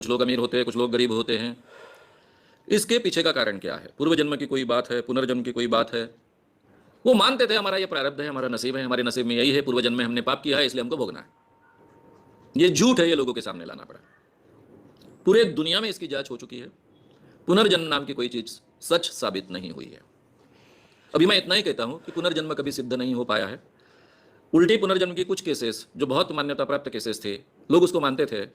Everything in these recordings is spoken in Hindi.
कुछ लोग अमीर होते हैं, कुछ लोग गरीब होते हैं। इसके पीछे का कारण क्या है? पूर्व जन्म की कोई बात है, पुनर्जन्म की कोई बात है? वो मानते थे हमारा ये प्रारब्ध है, हमारा नसीब है, हमारे नसीब में यही है, पूर्व जन्म में हमने पाप किया है इसलिए हमको भोगना है। ये झूठ है, ये लोगों के सामने लाना पड़ा। पूरे दुनिया में इसकी जांच हो चुकी है, पुनर्जन्म नाम की कोई चीज सच साबित नहीं हुई है। अभी मैं इतना ही कहता हूं कि पुनर्जन्म कभी सिद्ध नहीं हो पाया है। उल्टी पुनर्जन्म की कुछ केसेस जो बहुत मान्यता प्राप्त केसेस थे, लोग उसको मानते थे।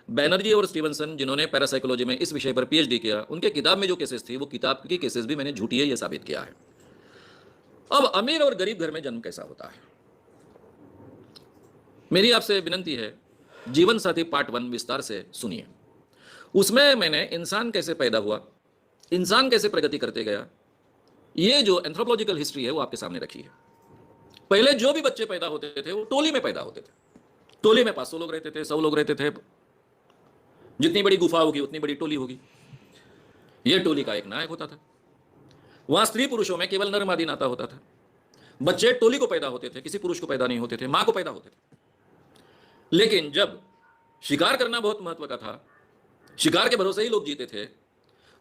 बैनर्जी और स्टीवनसन जिन्होंने पैरासाइकोलॉजी में इस विषय पर पीएचडी किया, उनके किताब में जो केसेस थी वो किताब की केसेस भी मैंने झूठी है ये साबित किया है। अब अमीर और गरीब घर में जन्म कैसा होता है? मेरी आपसे विनंती है, जीवन साथी पार्ट 1 विस्तार से सुनिए। उसमें मैंने इंसान कैसे पैदा हुआ, इंसान कैसे प्रगति करते गया, ये जो एंथ्रोपोलॉजिकल हिस्ट्री है वो आपके सामने रखी है। पहले जो भी बच्चे पैदा होते थे वो टोली में पैदा होते थे। टोली में 500 लोग रहते थे, 100 लोग रहते थे। जितनी बड़ी गुफा होगी उतनी बड़ी टोली होगी। यह टोली का एक नायक होता था। वहां स्त्री पुरुषों में केवल नर मादी नाता होता था। बच्चे टोली को पैदा होते थे, किसी पुरुष को पैदा नहीं होते थे, मां को पैदा होते थे। लेकिन जब शिकार करना बहुत महत्व का था, शिकार के भरोसे ही लोग जीते थे,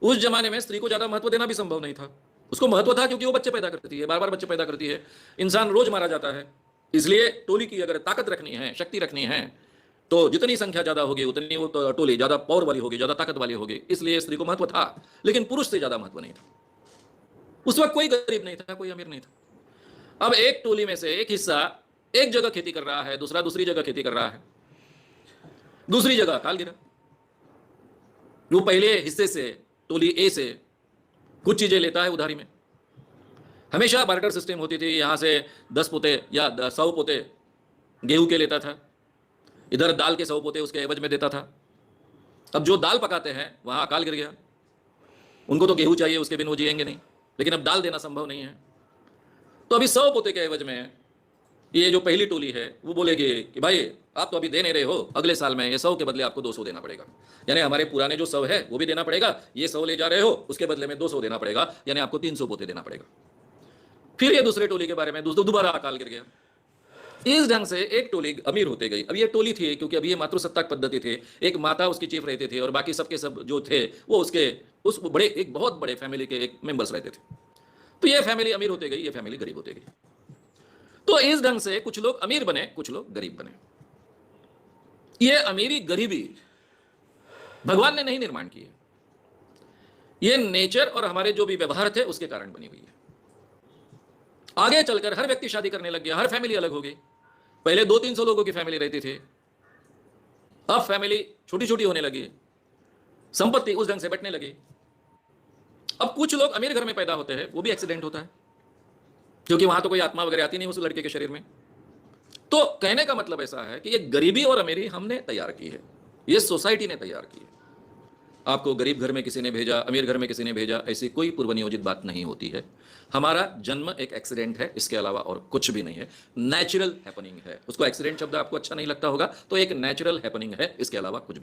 उस जमाने में स्त्री को ज्यादा महत्व देना भी संभव नहीं था। उसको महत्व था क्योंकि वो बच्चे पैदा करती है, बार बार बच्चे पैदा करती है, इंसान रोज मारा जाता है। इसलिए टोली की अगर ताकत रखनी है, शक्ति रखनी है, तो जितनी संख्या ज्यादा होगी उतनी वो टोली ज्यादा पावर वाली होगी, ज्यादा ताकत वाली होगी। इसलिए स्त्री को महत्व था, लेकिन पुरुष से ज्यादा महत्व नहीं था। उस वक्त कोई गरीब नहीं था, कोई अमीर नहीं था। अब एक टोली में से एक हिस्सा एक जगह खेती कर रहा है, दूसरा दूसरी जगह खेती कर रहा है। दूसरी जगह अकाल गिरा। वो पहले हिस्से से, टोली ए से कुछ चीजें लेता है उधारी में। हमेशा बार्टर सिस्टम होती थी, यहां से 10 पोते या 100 पोते गेहूं के लेता था, इधर दाल के 100 पोते उसके एवज में देता था। अब जो दाल पकाते हैं वहां अकाल गिर गया, उनको तो गेहूं चाहिए, उसके बिन वो जिएंगे नहीं, लेकिन अब दाल देना संभव नहीं है। तो अभी 100 पोते के एवज में ये जो पहली टोली है वो बोलेगी कि भाई आप तो अभी दे नहीं रहे हो, अगले साल में ये 100 के बदले आपको 200 देना पड़ेगा। यानी हमारे पुराने जो 100 है वो भी देना पड़ेगा, ये 100 ले जा रहे हो उसके बदले में 200 देना पड़ेगा, यानी आपको 300 पोते देना पड़ेगा। फिर ये दूसरे टोली के बारे में दोबारा अकाल गिर गया। इस ढंग से एक टोली अमीर होते गई। अब ये टोली थी क्योंकि अभी ये मातृसत्ताक पद्धति थे, एक माता उसकी चीफ रहते थे और बाकी सबके सब जो थे वो उसके उस बड़े एक बहुत बड़े फैमिली के एक मेंबर्स रहते थे। तो ये फैमिली अमीर होते गई, ये फैमिली गरीब होते गई। तो इस ढंग से कुछ लोग अमीर बने, कुछ लोग गरीब बने। ये अमीरी गरीबी भगवान ने नहीं निर्माण की है, ये नेचर और हमारे जो भी व्यवहार थे उसके कारण बनी हुई है। आगे चलकर हर व्यक्ति शादी करने लग गया, हर फैमिली अलग हो गई। पहले 200-300 लोगों की फैमिली रहती थी, अब फैमिली छोटी छोटी होने लगी, संपत्ति उस ढंग से बंटने लगी। अब कुछ लोग अमीर घर में पैदा होते हैं, वो भी एक्सीडेंट होता है क्योंकि वहां तो कोई आत्मा वगैरह आती नहीं उस लड़के के शरीर में। तो कहने का मतलब ऐसा है कि ये गरीबी और अमीरी हमने तैयार की है, ये सोसाइटी ने तैयार की है। आपको गरीब घर में किसी ने भेजा, अमीर घर में किसी ने भेजा, ऐसी कोई पूर्व नियोजित बात नहीं होती है। हमारा जन्म एक एक्सीडेंट है, इसके अलावा और कुछ भी नहीं है। नेचुरल हैपनिंग है। उसको एक्सीडेंट शब्द आपको अच्छा नहीं लगता होगा, तो एक नेचुरल हैपनिंग है, इसके अलावा कुछ भी